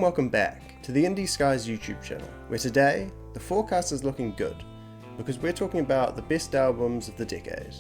and welcome back to the Indie Skies YouTube channel, where today the forecast is looking good because we're talking about the best albums of the decade.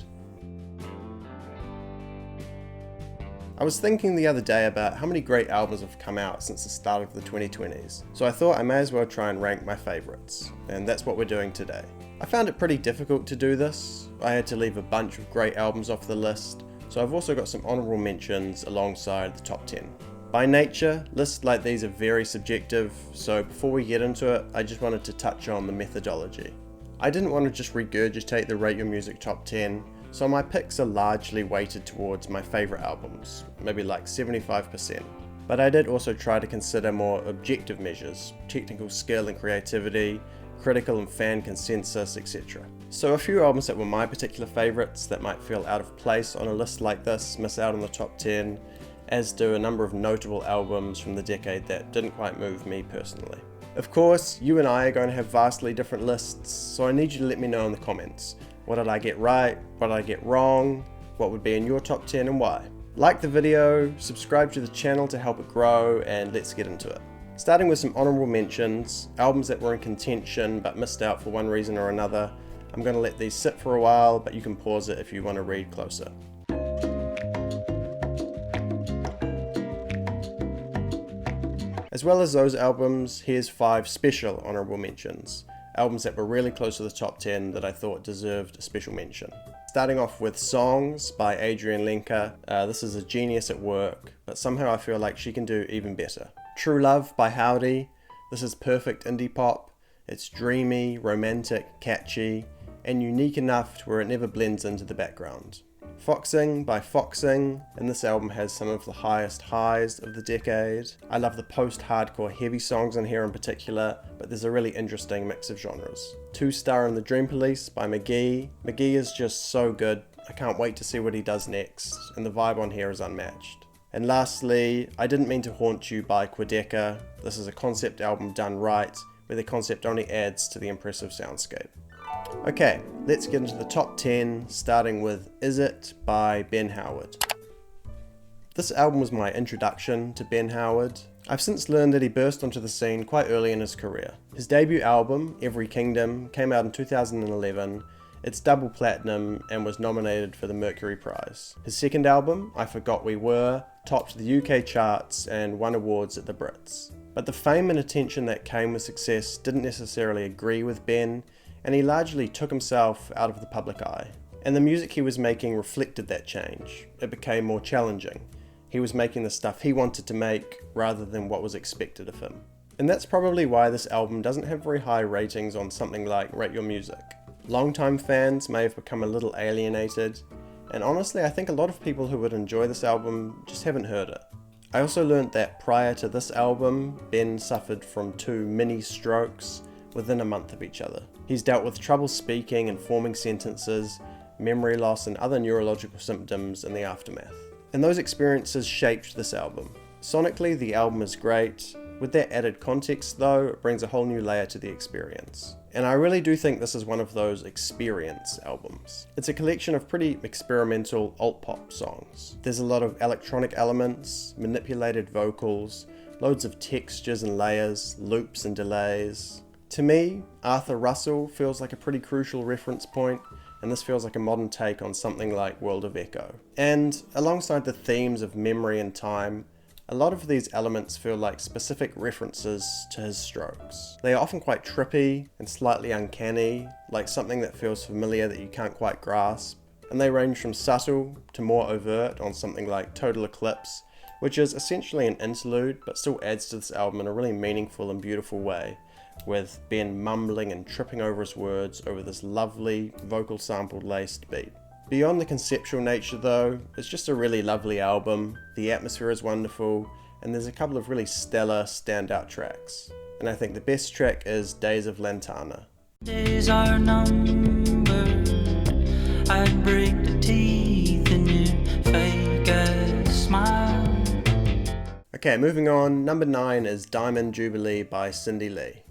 I was thinking the other day about how many great albums have come out since the start of the 2020s, so I thought I may as well try and rank my favourites, and that's what we're doing today. I found it pretty difficult to do this. I had to leave a bunch of great albums off the list, so I've also got some honourable mentions alongside the top 10. By nature, lists like these are very subjective, so before we get into it, I just wanted to touch on the methodology. I didn't want to just regurgitate the Rate Your Music top 10, so my picks are largely weighted towards my favourite albums, maybe like 75%. But I did also try to consider more objective measures, technical skill and creativity, critical and fan consensus, etc. So a few albums that were my particular favourites that might feel out of place on a list like this miss out on the top 10, as do a number of notable albums from the decade that didn't quite move me personally. Of course, you and I are going to have vastly different lists, so I need you to let me know in the comments. What did I get right? What did I get wrong? What would be in your top 10 and why? Like the video, subscribe to the channel to help it grow, and let's get into it. Starting with some honourable mentions, albums that were in contention but missed out for one reason or another. I'm going to let these sit for a while, but you can pause it if you want to read closer. As well as those albums, here's 5 special honourable mentions. Albums that were really close to the top 10 that I thought deserved a special mention. Starting off with Songs by Adrienne Lenker. This is a genius at work, but somehow I feel like she can do even better. True Love by Howdy. This is perfect indie pop. It's dreamy, romantic, catchy, and unique enough to where it never blends into the background. Foxing by Foxing, and this album has some of the highest highs of the decade. I love the post-hardcore heavy songs in here in particular, but there's a really interesting mix of genres. 2 Star and the Dream Police by McGee. McGee is just so good. I can't wait to see what he does next, and the vibe on here is unmatched. And lastly, I Didn't Mean to Haunt You by Quedeca. This is a concept album done right, where the concept only adds to the impressive soundscape. Okay, let's get into the top 10, starting with Is It by Ben Howard. This album was my introduction to Ben Howard. I've since learned that he burst onto the scene quite early in his career. His debut album, Every Kingdom, came out in 2011. It's double platinum and was nominated for the Mercury Prize. His second album, I Forgot We Were, topped the UK charts and won awards at the Brits. But the fame and attention that came with success didn't necessarily agree with Ben, and he largely took himself out of the public eye. And the music he was making reflected that change. It became more challenging. He was making the stuff he wanted to make rather than what was expected of him. And that's probably why this album doesn't have very high ratings on something like Rate Your Music. Longtime fans may have become a little alienated, and honestly I think a lot of people who would enjoy this album just haven't heard it. I also learned that prior to this album, Ben suffered from 2 mini strokes within a month of each other. He's dealt with trouble speaking and forming sentences, memory loss and other neurological symptoms in the aftermath. And those experiences shaped this album. Sonically, the album is great. With that added context though, it brings a whole new layer to the experience. And I really do think this is one of those experience albums. It's a collection of pretty experimental alt-pop songs. There's a lot of electronic elements, manipulated vocals, loads of textures and layers, loops and delays. To me, Arthur Russell feels like a pretty crucial reference point, and this feels like a modern take on something like World of Echo. And alongside the themes of memory and time, a lot of these elements feel like specific references to his strokes. They are often quite trippy and slightly uncanny, like something that feels familiar that you can't quite grasp. And they range from subtle to more overt on something like Total Eclipse, which is essentially an interlude but still adds to this album in a really meaningful and beautiful way, with Ben mumbling and tripping over his words over this lovely vocal sample laced beat. Beyond the conceptual nature though, it's just a really lovely album, the atmosphere is wonderful, and there's a couple of really stellar standout tracks. And I think the best track is Days of Lantana. Days are numbered, I'd break the teeth in your fake ass smile. Okay, moving on, number 9 is Diamond Jubilee by Cindy Lee.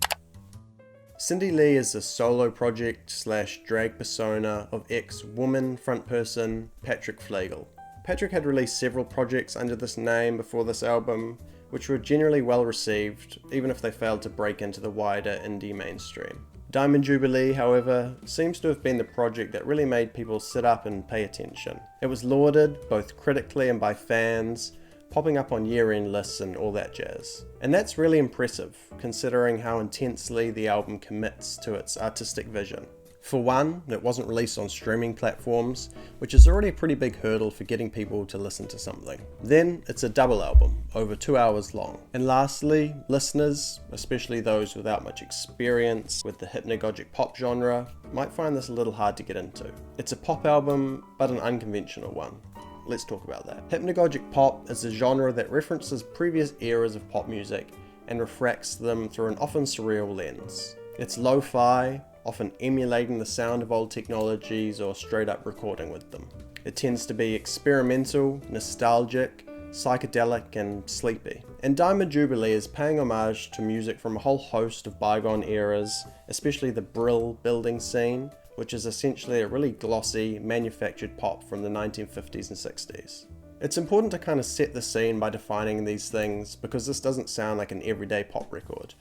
Cindy Lee is a solo project / drag persona of ex-woman frontperson Patrick Flegel. Patrick had released several projects under this name before this album, which were generally well received, even if they failed to break into the wider indie mainstream. Diamond Jubilee, however, seems to have been the project that really made people sit up and pay attention. It was lauded, both critically and by fans, popping up on year-end lists and all that jazz. And that's really impressive, considering how intensely the album commits to its artistic vision. For one, it wasn't released on streaming platforms, which is already a pretty big hurdle for getting people to listen to something. Then, it's a double album, over 2 hours long. And lastly, listeners, especially those without much experience with the hypnagogic pop genre, might find this a little hard to get into. It's a pop album, but an unconventional one. Let's talk about that. Hypnagogic pop is a genre that references previous eras of pop music and refracts them through an often surreal lens. It's lo-fi, often emulating the sound of old technologies or straight up recording with them. It tends to be experimental, nostalgic, psychedelic and sleepy. And Diamond Jubilee is paying homage to music from a whole host of bygone eras, especially the Brill building scene, which is essentially a really glossy, manufactured pop from the 1950s and 60s. It's important to kind of set the scene by defining these things, because this doesn't sound like an everyday pop record.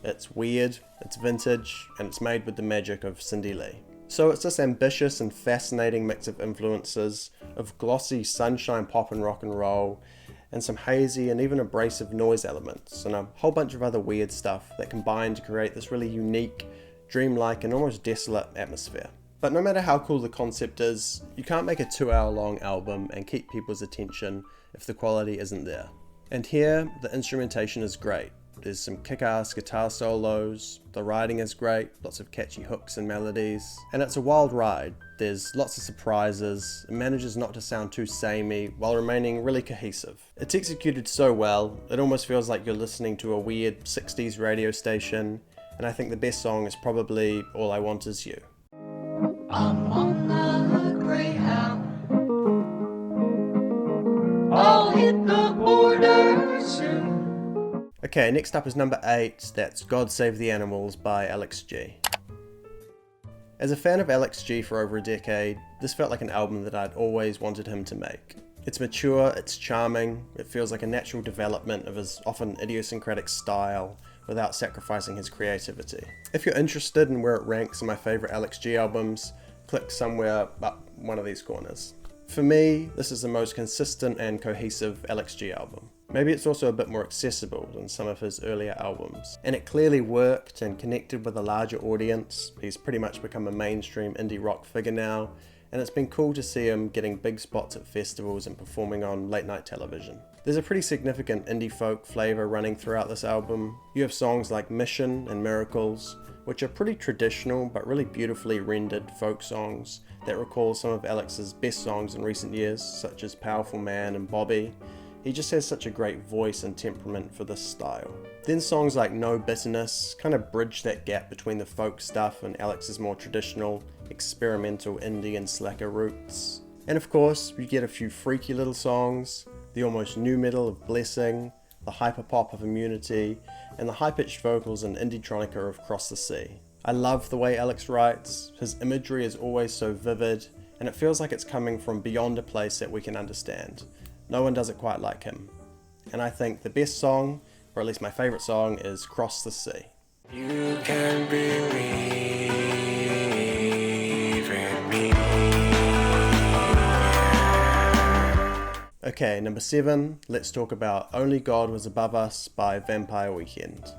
It's weird, it's vintage, and it's made with the magic of Cindy Lee. So it's this ambitious and fascinating mix of influences, of glossy sunshine pop and rock and roll, and some hazy and even abrasive noise elements, and a whole bunch of other weird stuff that combine to create this really unique, dreamlike and almost desolate atmosphere. But no matter how cool the concept is, you can't make a 2-hour-long album and keep people's attention if the quality isn't there. And here, the instrumentation is great. There's some kick-ass guitar solos, the writing is great, lots of catchy hooks and melodies, and it's a wild ride. There's lots of surprises, it manages not to sound too samey while remaining really cohesive. It's executed so well, it almost feels like you're listening to a weird 60s radio station, and I think the best song is probably All I Want Is You. I'm on the Greyhound. I'll hit the border soon. Okay, next up is number 8, that's God Save the Animals by Alex G. As a fan of Alex G for over a decade, this felt like an album that I'd always wanted him to make. It's mature, it's charming, it feels like a natural development of his often idiosyncratic style without sacrificing his creativity. If you're interested in where it ranks in my favourite Alex G albums, click somewhere up one of these corners. For me, this is the most consistent and cohesive Alex G album. Maybe it's also a bit more accessible than some of his earlier albums. And it clearly worked and connected with a larger audience. He's pretty much become a mainstream indie rock figure now, and it's been cool to see him getting big spots at festivals and performing on late night television. There's a pretty significant indie folk flavour running throughout this album. You have songs like Mission and Miracles, which are pretty traditional but really beautifully rendered folk songs that recall some of Alex's best songs in recent years, such as Powerful Man and Bobby. He just has such a great voice and temperament for this style. Then songs like No Bitterness kind of bridge that gap between the folk stuff and Alex's more traditional, experimental indie and slacker roots. And of course, you get a few freaky little songs, the almost nu metal of Blessing, the hyperpop of Immunity, and the high-pitched vocals and indie-tronica of Cross the Sea. I love the way Alex writes. His imagery is always so vivid, and it feels like it's coming from beyond a place that we can understand. No one does it quite like him. And I think the best song, or at least my favourite song, is Cross the Sea. You can believe in me. Okay, number 7, let's talk about Only God Was Above Us by Vampire Weekend.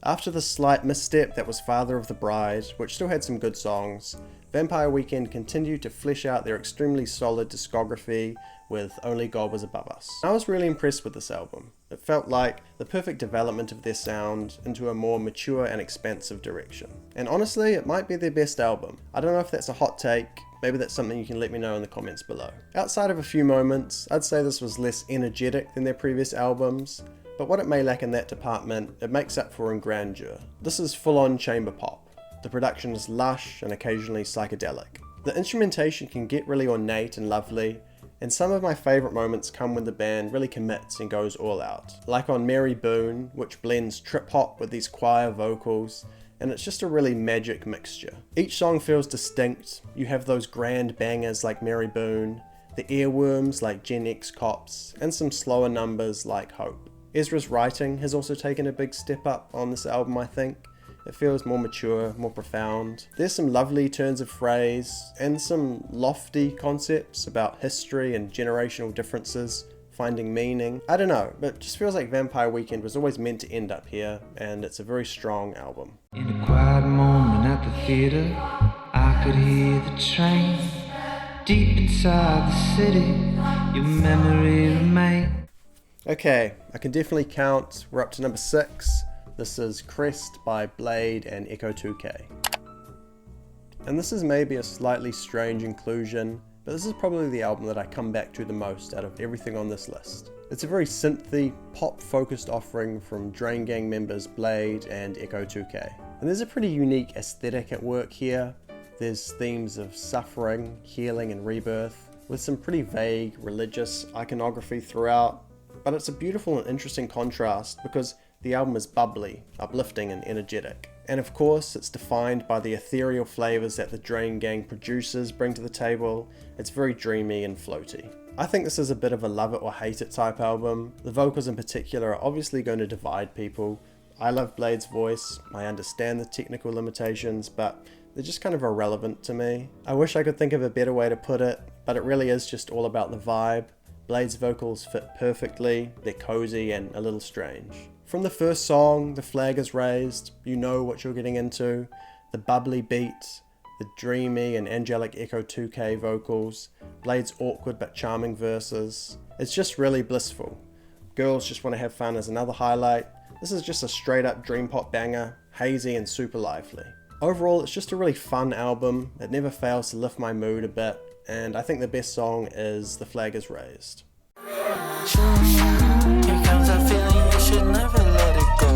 After the slight misstep that was Father of the Bride, which still had some good songs, Vampire Weekend continued to flesh out their extremely solid discography with Only God Was Above Us. I was really impressed with this album. It felt like the perfect development of their sound into a more mature and expansive direction. And honestly, it might be their best album. I don't know if that's a hot take, maybe that's something you can let me know in the comments below. Outside of a few moments, I'd say this was less energetic than their previous albums, but what it may lack in that department, it makes up for in grandeur. This is full-on chamber pop. The production is lush and occasionally psychedelic. The instrumentation can get really ornate and lovely, and some of my favourite moments come when the band really commits and goes all out. Like on Mary Boone, which blends trip-hop with these choir vocals, and it's just a really magic mixture. Each song feels distinct. You have those grand bangers like Mary Boone, the earworms like Gen X Cops, and some slower numbers like Hope. Ezra's writing has also taken a big step up on this album, I think. It feels more mature, more profound. There's some lovely turns of phrase and some lofty concepts about history and generational differences, finding meaning. I don't know, but it just feels like Vampire Weekend was always meant to end up here, and it's a very strong album. In a quiet moment at the theater, I could hear the train. Deep inside the city, your memory remains. Okay, I can definitely count. We're up to number 6. This is Crest by Blade and Echo 2K. And this is maybe a slightly strange inclusion, but this is probably the album that I come back to the most out of everything on this list. It's a very synthy, pop-focused offering from Drain Gang members Blade and Echo 2K. And there's a pretty unique aesthetic at work here. There's themes of suffering, healing and rebirth, with some pretty vague religious iconography throughout. But it's a beautiful and interesting contrast because the album is bubbly, uplifting and energetic. And of course, it's defined by the ethereal flavors that the Drain Gang producers bring to the table. It's very dreamy and floaty. I think this is a bit of a love it or hate it type album. The vocals in particular are obviously going to divide people. I love Blade's voice, I understand the technical limitations, but they're just kind of irrelevant to me. I wish I could think of a better way to put it, but it really is just all about the vibe. Blade's vocals fit perfectly, they're cozy and a little strange. From the first song, The Flag Is Raised, you know what you're getting into. The bubbly beat, the dreamy and angelic Echo 2K vocals, Blade's awkward but charming verses. It's just really blissful. Girls Just Want to Have Fun is another highlight. This is just a straight up dream pop banger, hazy and super lively. Overall, it's just a really fun album. It never fails to lift my mood a bit, and I think the best song is The Flag Is Raised. Here comes that feeling, you should never let it go.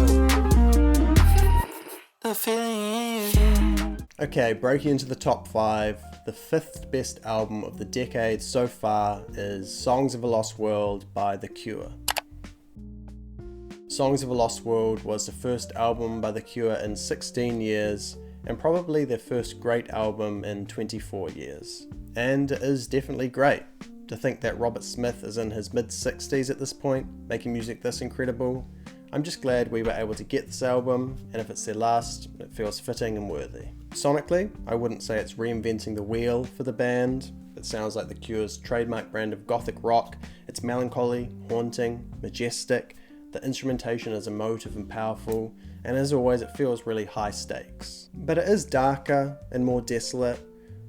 The feeling. Okay, breaking into the top 5, the 5th best album of the decade so far is Songs of a Lost World by The Cure. Songs of a Lost World was the first album by The Cure in 16 years, and probably their first great album in 24 years. And it is definitely great. To think that Robert Smith is in his mid-60s at this point, making music this incredible. I'm just glad we were able to get this album, and if it's their last, it feels fitting and worthy. Sonically, I wouldn't say it's reinventing the wheel for the band. It sounds like The Cure's trademark brand of gothic rock. It's melancholy, haunting, majestic. The instrumentation is emotive and powerful, and as always it feels really high stakes. But it is darker and more desolate.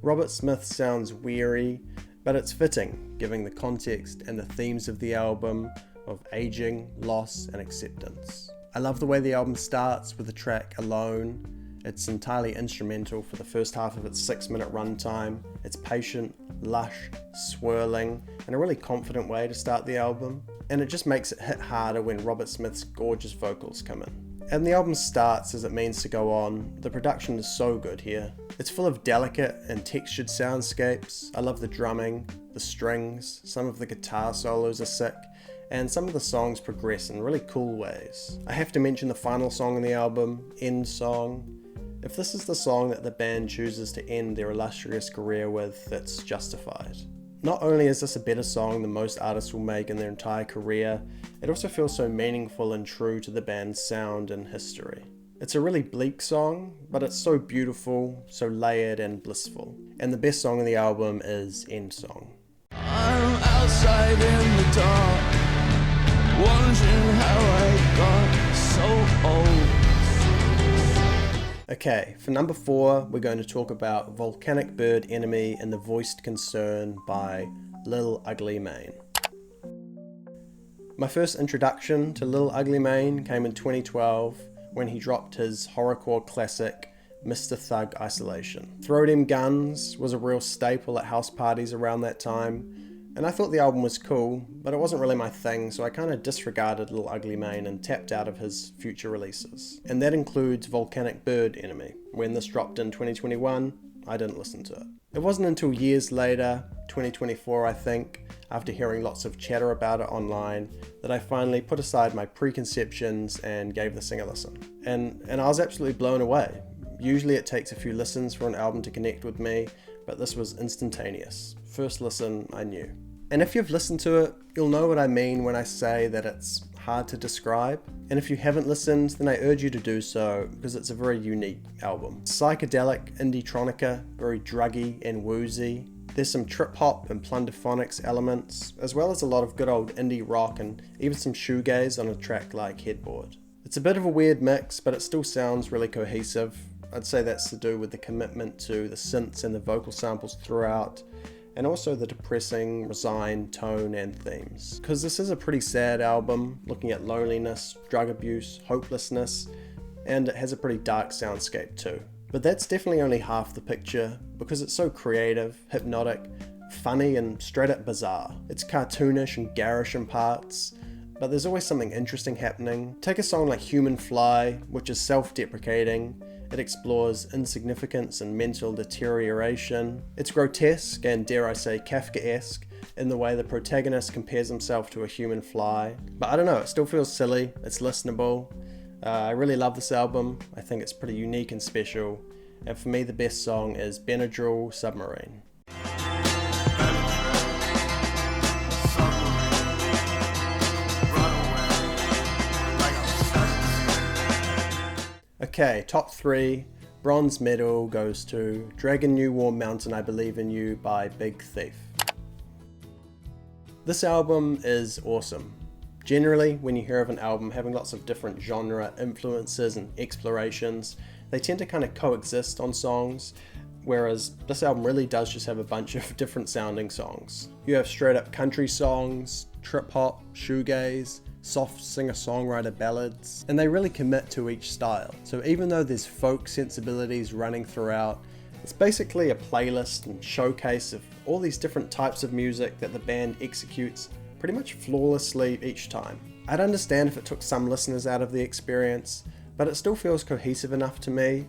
Robert Smith sounds weary, but it's fitting, given the context and the themes of the album of aging, loss and acceptance. I love the way the album starts with the track Alone. It's entirely instrumental for the first half of its 6-minute runtime. It's patient, lush, swirling, and a really confident way to start the album. And it just makes it hit harder when Robert Smith's gorgeous vocals come in. And the album starts as it means to go on. The production is so good here. It's full of delicate and textured soundscapes. I love the drumming, the strings, some of the guitar solos are sick, and some of the songs progress in really cool ways. I have to mention the final song on the album, End Song. If this is the song that the band chooses to end their illustrious career with, it's justified. Not only is this a better song than most artists will make in their entire career, it also feels so meaningful and true to the band's sound and history. It's a really bleak song, but it's so beautiful, so layered and blissful. And the best song on the album is End Song. I'm outside in the dark, wondering how I got so old. Okay, for number 4, we're going to talk about Volcanic Bird Enemy and the Voiced Concern by Lil Ugly Mane. My first introduction to Lil Ugly Mane came in 2012 when he dropped his horrorcore classic Mr. Thug Isolation. Throw Dem Guns was a real staple at house parties around that time, and I thought the album was cool, but it wasn't really my thing, so I kind of disregarded Lil Ugly Mane and tapped out of his future releases. And that includes Volcanic Bird Enemy. When this dropped in 2021, I didn't listen to it. It wasn't until years later, 2024 I think, after hearing lots of chatter about it online, that I finally put aside my preconceptions and gave this thing a listen. And I was absolutely blown away. Usually it takes a few listens for an album to connect with me, but this was instantaneous. First listen, I knew. And if you've listened to it, you'll know what I mean when I say that it's hard to describe. And if you haven't listened, then I urge you to do so, because it's a very unique album. Psychedelic indie-tronica, very druggy and woozy. There's some trip-hop and plunderphonics elements, as well as a lot of good old indie rock and even some shoegaze on a track like Headboard. It's a bit of a weird mix, but it still sounds really cohesive. I'd say that's to do with the commitment to the synths and the vocal samples throughout, and also the depressing, resigned tone and themes. Because this is a pretty sad album, looking at loneliness, drug abuse, hopelessness, and it has a pretty dark soundscape too. But that's definitely only half the picture, because it's so creative, hypnotic, funny, and straight up bizarre. It's cartoonish and garish in parts, but there's always something interesting happening. Take a song like Human Fly, which is self-deprecating. It explores insignificance and mental deterioration. It's grotesque and, dare I say, Kafkaesque in the way the protagonist compares himself to a human fly. But I don't know, it still feels silly, it's listenable. I really love this album. I think it's pretty unique and special. And for me, the best song is Benadryl Submarine. Okay, top 3. Bronze medal goes to Dragon New Warm Mountain I Believe in You by Big Thief. This album is awesome. Generally, when you hear of an album having lots of different genre influences and explorations, they tend to kind of coexist on songs, whereas this album really does just have a bunch of different sounding songs. You have straight up country songs, trip hop, shoegaze, soft singer-songwriter ballads, and they really commit to each style. So even though there's folk sensibilities running throughout, it's basically a playlist and showcase of all these different types of music that the band executes pretty much flawlessly each time. I'd understand if it took some listeners out of the experience, but it still feels cohesive enough to me,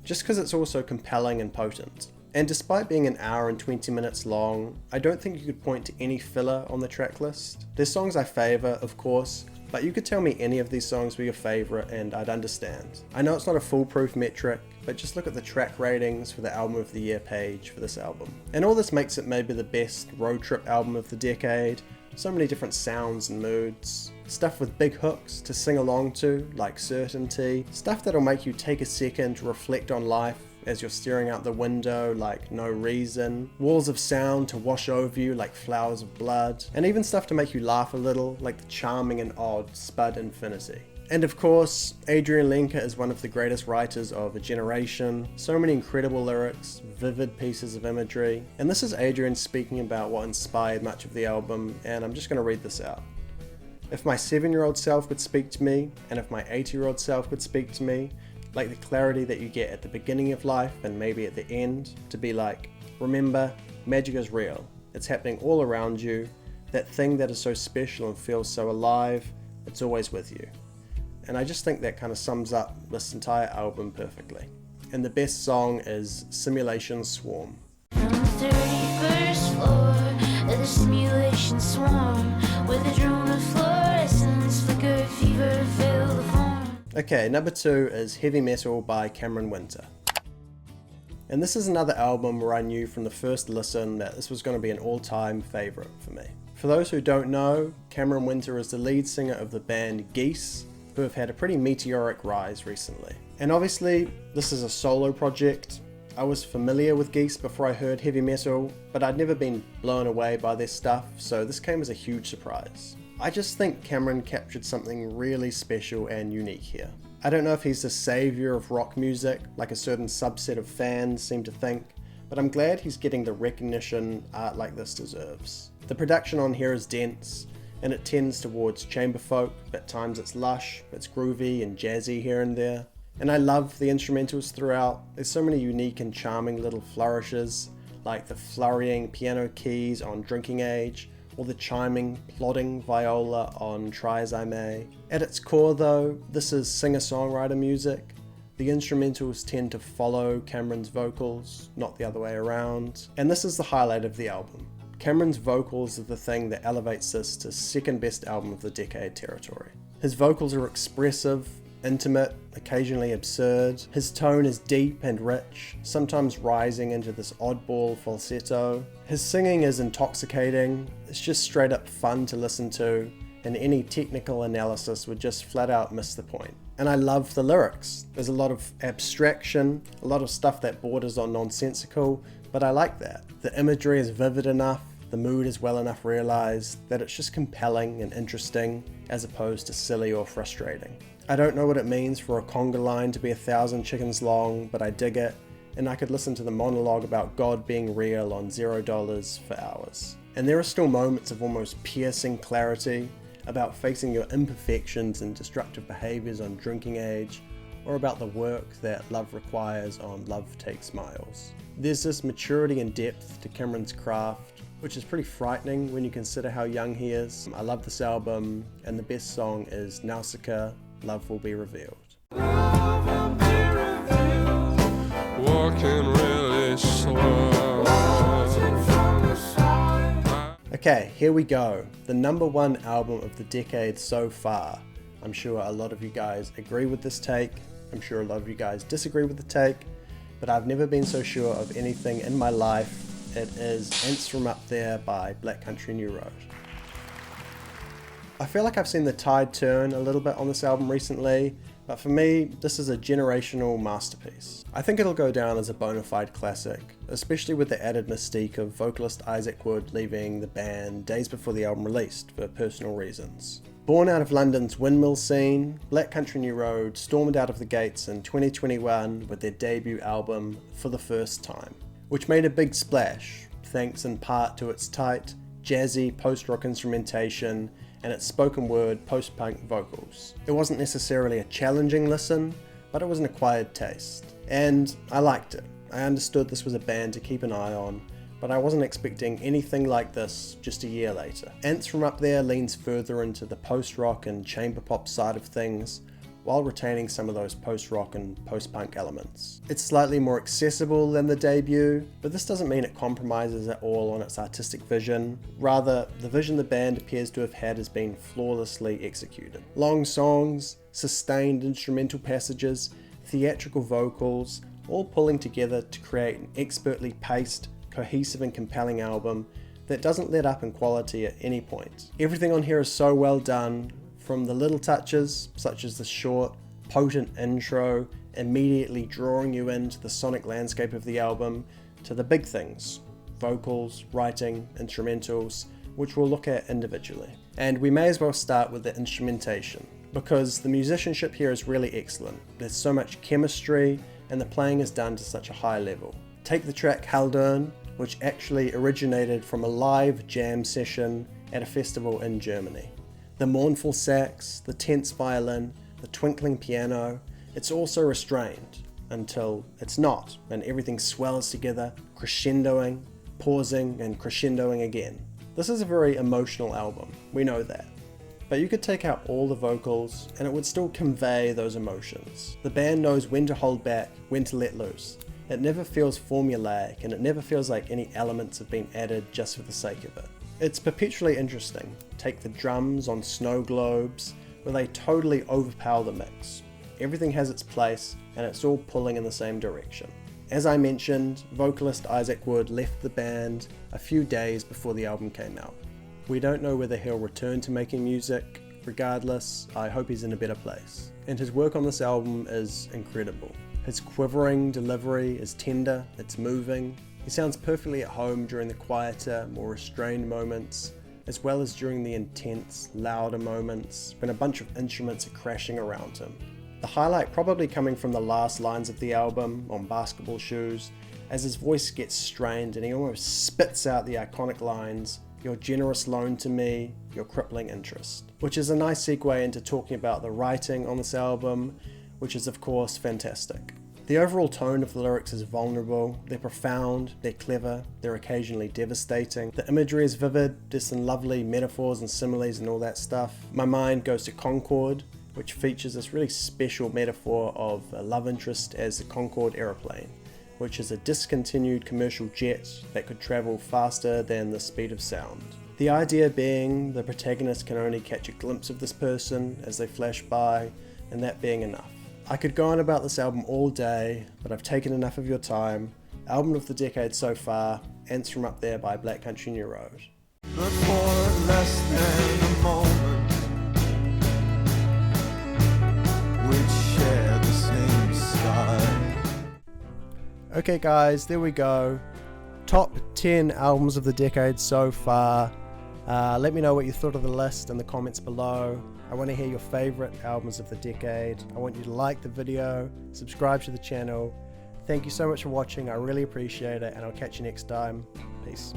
just because it's also compelling and potent. And despite being an hour and 20 minutes long, I don't think you could point to any filler on the track list. There's songs I favour, of course, but you could tell me any of these songs were your favourite and I'd understand. I know it's not a foolproof metric, but just look at the track ratings for the Album of the Year page for this album. And all this makes it maybe the best road trip album of the decade. So many different sounds and moods. Stuff with big hooks to sing along to, like Certainty. Stuff that'll make you take a second to reflect on life as you're staring out the window, like No Reason. Walls of sound to wash over you, like Flowers of Blood. And even stuff to make you laugh a little, like the charming and odd Spud Infinity. And of course, Adrian Lenker is one of the greatest writers of a generation. So many incredible lyrics, vivid pieces of imagery. And this is Adrian speaking about what inspired much of the album, and I'm just going to read this out. If my 7-year-old self could speak to me, and if my 8-year-old self could speak to me, like the clarity that you get at the beginning of life and maybe at the end, to be like, remember, magic is real. It's happening all around you. That thing that is so special and feels so alive, it's always with you. And I just think that kind of sums up this entire album perfectly. And the best song is Simulation Swarm. On the 31st floor of the simulation swarm, with a drone of fluorescence, flicker, fever, fill the form. Okay, number 2 is Heavy Metal by Cameron Winter. And this is another album where I knew from the first listen that this was going to be an all-time favourite for me. For those who don't know, Cameron Winter is the lead singer of the band Geese, who have had a pretty meteoric rise recently. And obviously, this is a solo project. I was familiar with Geese before I heard heavy metal, but I'd never been blown away by their stuff, so this came as a huge surprise. I just think Cameron captured something really special and unique here. I don't know if he's the savior of rock music, like a certain subset of fans seem to think, but I'm glad he's getting the recognition art like this deserves. The production on here is dense, and it tends towards chamber folk, but at times it's lush, it's groovy and jazzy here and there. And I love the instrumentals throughout. There's so many unique and charming little flourishes, like the flurrying piano keys on Drinking Age, or the chiming, plodding viola on Try As I May. At its core though, this is singer-songwriter music. The instrumentals tend to follow Cameron's vocals, not the other way around. And this is the highlight of the album. Cameron's vocals are the thing that elevates this to second best album of the decade territory. His vocals are expressive, intimate, occasionally absurd. His tone is deep and rich, sometimes rising into this oddball falsetto. His singing is intoxicating, it's just straight up fun to listen to, and any technical analysis would just flat out miss the point. And I love the lyrics. There's a lot of abstraction, a lot of stuff that borders on nonsensical, but I like that. The imagery is vivid enough, the mood is well enough realized that it's just compelling and interesting as opposed to silly or frustrating. I don't know what it means for a conga line to be 1,000 chickens long, but I dig it, and I could listen to the monologue about God being real on $0 for hours. And there are still moments of almost piercing clarity about facing your imperfections and destructive behaviors on drinking age, or about the work that love requires on Love Takes Miles. There's this maturity and depth to Cameron's craft, which is pretty frightening when you consider how young he is. I love this album, and the best song is Nausicaa, Love Will Be Revealed. Walking really slow. Okay, here we go. The #1 album of the decade so far. I'm sure a lot of you guys agree with this take. I'm sure a lot of you guys disagree with the take, but I've never been so sure of anything in my life. It is Ants From Up There by Black Country New Road. I feel like I've seen the tide turn a little bit on this album recently, but for me, this is a generational masterpiece. I think it'll go down as a bona fide classic, especially with the added mystique of vocalist Isaac Wood leaving the band days before the album released for personal reasons. Born out of London's windmill scene, Black Country New Road stormed out of the gates in 2021 with their debut album For the First Time, which made a big splash, thanks in part to its tight, jazzy post-rock instrumentation and its spoken word post-punk vocals. It wasn't necessarily a challenging listen, but it was an acquired taste. And I liked it. I understood this was a band to keep an eye on, but I wasn't expecting anything like this just a year later. Ants From Up There leans further into the post-rock and chamber pop side of things, while retaining some of those post-rock and post-punk elements. It's slightly more accessible than the debut, but this doesn't mean it compromises at all on its artistic vision. Rather, the vision the band appears to have had has been flawlessly executed. Long songs, sustained instrumental passages, theatrical vocals, all pulling together to create an expertly paced, cohesive and compelling album that doesn't let up in quality at any point. Everything on here is so well done, from the little touches, such as the short, potent intro, immediately drawing you into the sonic landscape of the album, to the big things, vocals, writing, instrumentals, which we'll look at individually. And we may as well start with the instrumentation, because the musicianship here is really excellent. There's so much chemistry, and the playing is done to such a high level. Take the track Haldern, which actually originated from a live jam session at a festival in Germany. The mournful sax, the tense violin, the twinkling piano, it's also restrained until it's not, and everything swells together, crescendoing, pausing, and crescendoing again. This is a very emotional album, we know that. But you could take out all the vocals and it would still convey those emotions. The band knows when to hold back, when to let loose. It never feels formulaic, and it never feels like any elements have been added just for the sake of it. It's perpetually interesting. Take the drums on Snow Globes, where they totally overpower the mix. Everything has its place, and it's all pulling in the same direction. As I mentioned, vocalist Isaac Wood left the band a few days before the album came out. We don't know whether he'll return to making music. Regardless, I hope he's in a better place. And his work on this album is incredible. His quivering delivery is tender, it's moving. He sounds perfectly at home during the quieter, more restrained moments, as well as during the intense, louder moments when a bunch of instruments are crashing around him. The highlight probably coming from the last lines of the album, On Basketball Shoes, as his voice gets strained and he almost spits out the iconic lines, "Your generous loan to me, your crippling interest," which is a nice segue into talking about the writing on this album, which is of course fantastic. The overall tone of the lyrics is vulnerable, they're profound, they're clever, they're occasionally devastating. The imagery is vivid, there's some lovely metaphors and similes and all that stuff. My mind goes to Concorde, which features this really special metaphor of a love interest as the Concorde aeroplane, which is a discontinued commercial jet that could travel faster than the speed of sound. The idea being the protagonist can only catch a glimpse of this person as they flash by, and that being enough. I could go on about this album all day, but I've taken enough of your time. Album of the decade so far, Ants from Up There by Black Country New Road. But for less than a moment, we'd share the same sky. Okay guys, there we go. Top 10 albums of the decade so far. Let me know what you thought of the list in the comments below. I want to hear your favorite albums of the decade. I want you to like the video, subscribe to the channel. Thank you so much for watching. I really appreciate it, and I'll catch you next time. Peace.